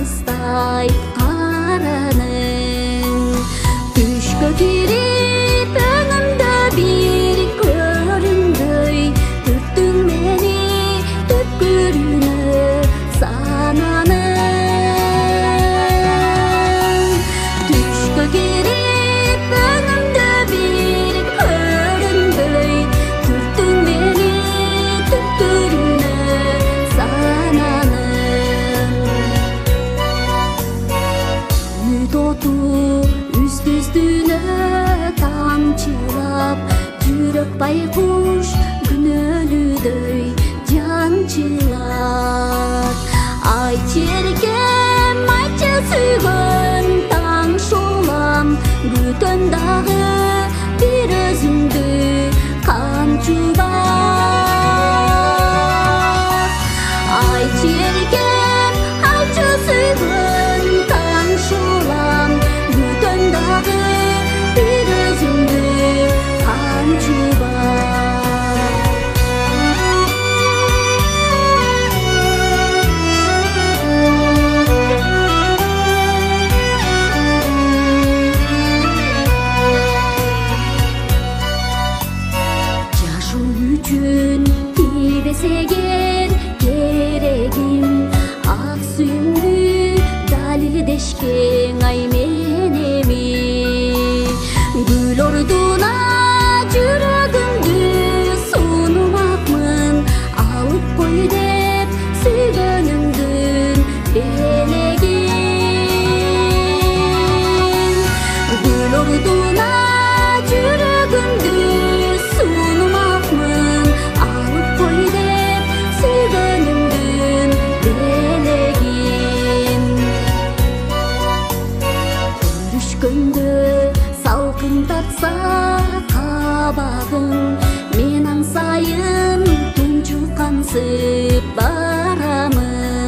алыстай караның. Түшкө кирип өңүмдө бир көрүндөй, түрттүң мени түпкүрүнө сананың. Түшкө кирип өңүмдө бир көрүндөй, түрттүң мени түпкүрүнө сананың. Үмүт оту үстүнө тамчылап, жүрөк байкуш күнөөлүдөй жанчылат. Айтчы эркем, айтчы сүйгөн таң шулам, күтөм дагы бир өзүңдү камчылап. Айтчы эркем, айтчы сүйгөн таң шулам, күтөм дагы бир өзүңдү камчылап. Жашоо үчүн тийбесеген керегим, ак сүйүңдү далилдешкен ай менеми. Гүл ордуна жүрөгүмдү сунмакмын, алып кой деп сүйгөнүмдүн белегин. Гүл ордуна жүрөгүмдү сунмакмын, алып кой деп сүйгөнүмдүн белегин. Көрүшкөндө салкын тартса кабагың, мен аңсайын тунчуккансып барамын.